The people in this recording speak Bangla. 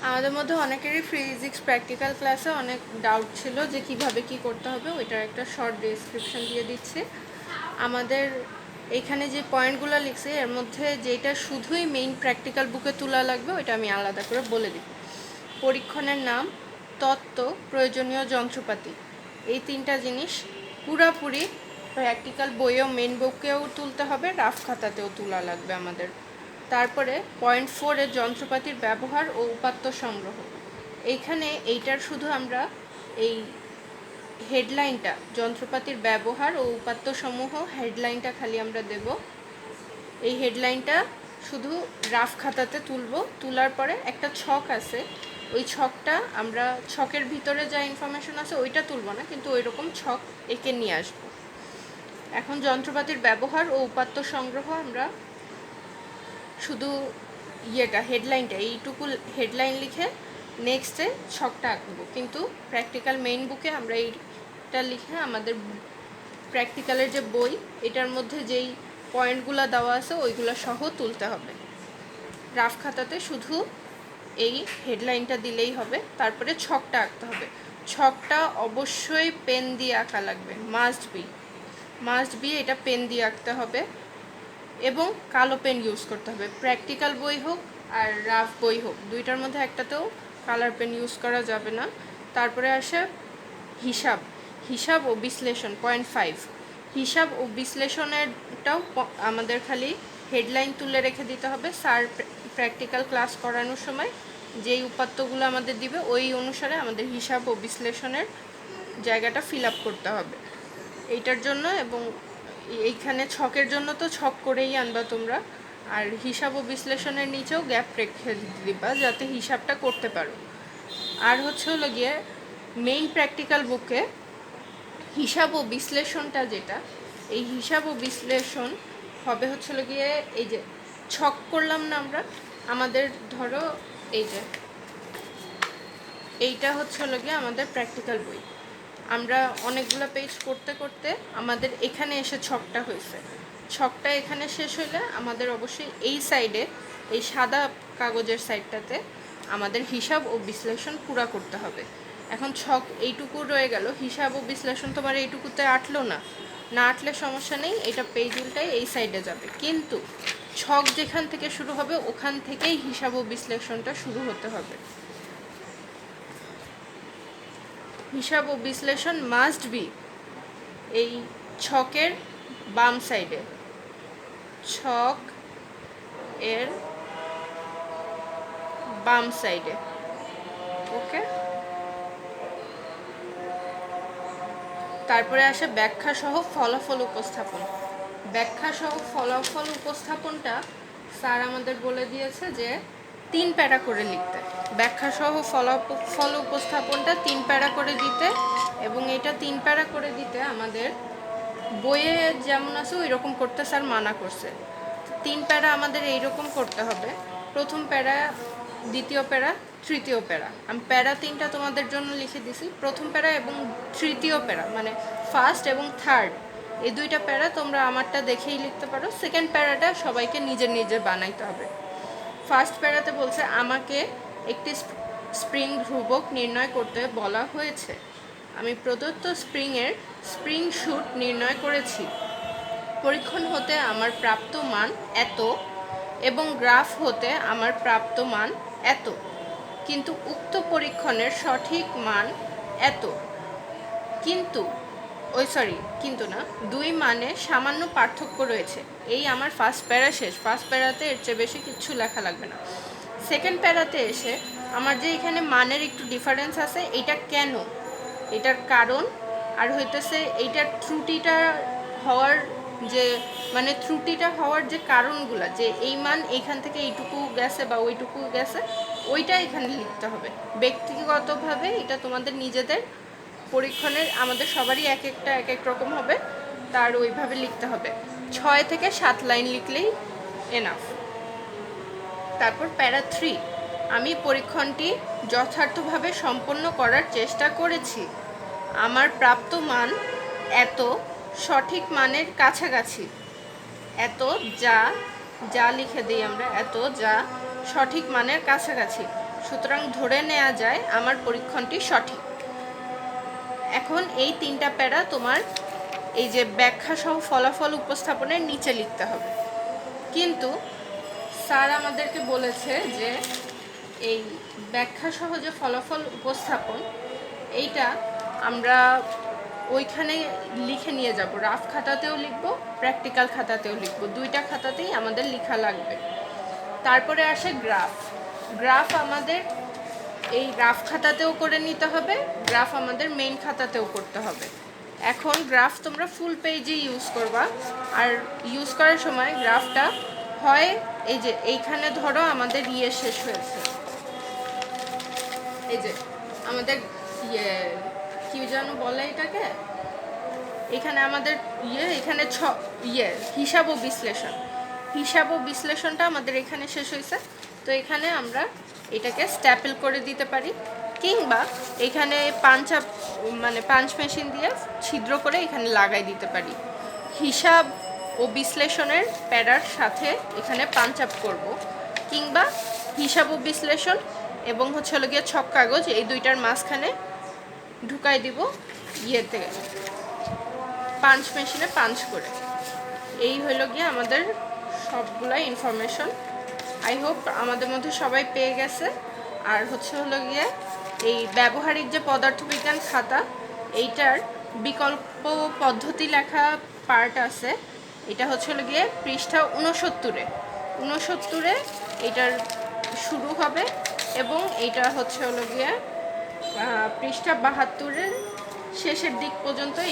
আমাদের মধ্যে অনেকেরই ফিজিক্স প্র্যাকটিক্যাল ক্লাসে অনেক ডাউট ছিল যে কিভাবে কি করতে হবে, ওইটার একটা শর্ট ডেসক্রিপশন দিয়ে দিচ্ছি। আমাদের এইখানে যে পয়েন্টগুলো লিখছি এর মধ্যে যেটা শুধুই মেইন প্র্যাকটিক্যাল বুকে তোলা লাগবে ওইটা আমি আলাদা করে বলে দিই। পরীক্ষণের নাম, তত্ত্ব, প্রয়োজনীয় যন্ত্রপাতি, এই তিনটা জিনিস পুরাপুরি প্র্যাকটিক্যাল বইয়েও মেন বুকেও তুলতে হবে, রাফ খাতাতেও তোলা লাগবে আমাদের। তারপরে পয়েন্ট 4-এর যন্ত্রপাতির ব্যবহার ও উপাত্ত সংগ্রহ। এইখানে এইটার শুধু আমরা এই হেডলাইনটা, যন্ত্রপাতির ব্যবহার ও উপাত্তসমূহ হেডলাইনটা খালি আমরা দেব। এই হেডলাইনটা শুধু রাফ খাতাতে তুলব। তোলার পরে একটা ছক আছে, ওই ছকটা আমরা ছকের ভিতরে যা ইনফরমেশন আছে ওইটা তুলব না, কিন্তু ওই রকম ছক এঁকে নিয়ে আসব। এখন যন্ত্রপাতির ব্যবহার ও উপাত্ত সংগ্রহ আমরা শুধু হেডলাইনটা এইটুকু হেডলাইন লিখে নেক্সটে ছকটা আঁকবো, কিন্তু প্র্যাকটিক্যাল মেইন বুকে আমরা এইটা লিখে আমাদের প্র্যাকটিক্যালের যে বই এটার মধ্যে যেই পয়েন্টগুলো দেওয়া আছে ওইগুলো সহ তুলতে হবে। রাফ খাতাতে শুধু এই হেডলাইনটা দিলেই হবে। তারপরে ছকটা আঁকতে হবে। ছকটা অবশ্যই পেন দিয়ে আঁকা লাগবে, মাস্ট বি এটা পেন দিয়ে আঁকতে হবে এবং কালো পেন ইউজ করতে হবে। প্র্যাকটিক্যাল বই হোক আর রাফ বই হোক, দুইটার মধ্যে একটাতেও কালার পেন ইউজ করা যাবে না। তারপরে আসে হিসাব ও বিশ্লেষণ, পয়েন্ট 5। হিসাব ও বিশ্লেষণেরটাও আমাদের খালি হেডলাইন তুলে রেখে দিতে হবে। স্যার প্র্যাকটিক্যাল ক্লাস করানোর সময় যেই উপাত্তগুলো আমাদের দিবে ওই অনুসারে আমাদের হিসাব ও বিশ্লেষণের জায়গাটা ফিল আপ করতে হবে এইটার জন্য। এবং এইখানে ছকের জন্য তো ছক করেই আনবা তোমরা, আর হিসাব ও বিশ্লেষণের নিচেও গ্যাপ রেখে দিবা যাতে হিসাবটা করতে পারো। আর হলো গিয়ে মেইন প্র্যাকটিক্যাল বুকে হিসাব ও বিশ্লেষণটা যেটা, এই হিসাব ও বিশ্লেষণ হবে হলো গিয়ে এই যে ছক করলাম না আমরা, আমাদের ধরো এই যে এইটা হলো গিয়ে আমাদের প্র্যাকটিক্যাল বই। আমরা অনেকগুলো পেজ করতে করতে আমাদের এখানে এসে ছকটা হয়েছে। ছকটা এখানে শেষ হইলে আমাদের অবশ্যই এই সাইডে, এই সাদা কাগজের সাইডটাতে আমাদের হিসাব ও বিশ্লেষণ পুরা করতে হবে। এখন ছক এইটুকু রয়ে গেল, হিসাব ও বিশ্লেষণ তোমার এইটুকুতে আটলো না আটলে সমস্যা নেই, এটা পেজ উল্টাই এই সাইডে যাবে, কিন্তু ছক যেখান থেকে শুরু হবে ওখান থেকেই হিসাব ও বিশ্লেষণটা শুরু হতে হবে। হিসাব ও বিশ্লেষণ মাস্ট বি এই ছকের বাম সাইডে, ছক এর বাম সাইডে। ওকে, তারপরে আসে ব্যাখ্যা সহ ফলাফল উপস্থাপন। ব্যাখ্যা সহ ফলাফল উপস্থাপনটা স্যার আমাদের বলে দিয়েছে যে 3 প্যারা করে লিখতে। ব্যাখ্যা সহ ফলাফল উপস্থাপনটা 3 প্যারা করে দিতে, এবং এটা 3 প্যারা করে দিতে আমাদের বইয়ে যেমন আছে ওই রকম করতে স্যার মানা করছে। 3 প্যারা আমাদের এইরকম করতে হবে, প্রথম প্যারা, দ্বিতীয় প্যারা, তৃতীয় প্যারা। আমি প্যারা 3টা তোমাদের জন্য লিখে দিছি। প্রথম প্যারা এবং তৃতীয় প্যারা মানে ফার্স্ট এবং থার্ড, এই 2টা প্যারা তোমরা আমারটা দেখেই লিখতে পারো। সেকেন্ড প্যারাটা সবাইকে নিজের বানাইতে হবে। ফার্স্ট প্যারাতে বলছে আমাকে একটি স্প্রিং ধ্রুবক নির্ণয় করতে বলা হয়েছে। আমি প্রদত্ত স্প্রিংয়ের স্প্রিং শুট নির্ণয় করেছি। পরীক্ষণ হতে আমার প্রাপ্ত মান এত এবং গ্রাফ হতে আমার প্রাপ্ত মান এত, কিন্তু উক্ত পরীক্ষণের সঠিক মান এত, কিন্তু কিন্তু না, 2 মানে সামান্য পার্থক্য রয়েছে। এই আমার ফার্স্ট প্যারা শেষ। ফার্স্ট প্যারাতে এর চেয়ে বেশি কিছু লেখা লাগবে না। সেকেন্ড প্যারাতে এসে আমার যে এখানে মানের একটু ডিফারেন্স আছে, এটা কেন, এটার কারণ, আর হইতেছে এইটার ত্রুটিটা হওয়ার যে কারণগুলো, যে এই মান এইখান থেকে এইটুকু গেছে বা ওইটুকু গেছে, ওইটা এখানে লিখতে হবে। ব্যক্তিগতভাবে এটা তোমাদের নিজেদের পরীক্ষণের, আমাদের সবারই এক এক রকম হবে, তার ওইভাবে লিখতে হবে। 6 থেকে 7 লাইন লিখলেই এনাফ। তারপর প্যারা 3, আমি পরীক্ষণটি যথার্থভাবে সম্পন্ন করার চেষ্টা করেছি। আমার প্রাপ্ত মান এত, সঠিক মানের কাছাকাছি এত, যা লিখে দিই আমরা, এত যা সঠিক মানের কাছাকাছি। সুতরাং ধরে নেওয়া যায় আমার পরীক্ষণটি সঠিক। এখন এই 3টা প্যারা তোমার এই যে ব্যাখ্যা সহ ফলাফল উপস্থাপনের নিচে লিখতে হবে। কিন্তু স্যার আমাদেরকে বলেছে যে এই ব্যাখ্যা সহ যে ফলাফল উপস্থাপন এইটা আমরা ওইখানে লিখে নিয়ে যাব, রাফ খাতাতেও লিখব, প্র্যাকটিক্যাল খাতাতেও লিখব, 2টা খাতাতেই আমাদের লেখা লাগবে। তারপরে আসে গ্রাফ আমাদের এই রাফ খাতাতেও করে নিতে হবে, গ্রাফ আমাদের মেইন খাতাতেও করতে হবে। এখন গ্রাফ তোমরা ফুল পেজে ইউজ করবা, আর ইউজ করার সময় গ্রাফটা হয় এই যে এইখানে ধরো আমাদের শেষ হয়েছে, এই যে আমাদের কি যেন বলে এটাকে, এখানে আমাদের এখানে হিসাব ও বিশ্লেষণটা আমাদের এখানে শেষ হয়েছে। তো এখানে আমরা এটাকে স্ট্যাপল করে দিতে পারি, কিংবা এখানে পাঞ্চ মেশিন দিয়ে ছিদ্র করে এখানে লাগাই দিতে পারি। হিসাব ও বিশ্লেষণের প্যারার সাথে এখানে পাঞ্চ আপ করবো, কিংবা হিসাব ও বিশ্লেষণ এবং হলো গিয়ে ছক কাগজ এই 2টার মাঝখানে ঢুকাই দিব পাঞ্চ মেশিনে পাঞ্চ করে। এই হলো গিয়ে আমাদের সবগুলা ইনফরমেশন। আই হোপ আমাদের মধ্যে সবাই পেয়ে গেছে। আর হলো গিয়ে এই ব্যবহারিক যে পদার্থবিজ্ঞান খাতা, এইটার বিকল্প পদ্ধতি লেখা পার্ট আছে, এটা হলো গিয়ে পৃষ্ঠা 69 এটার শুরু হবে, এবং এইটা হলো গিয়ে পৃষ্ঠা 72 শেষের দিক পর্যন্ত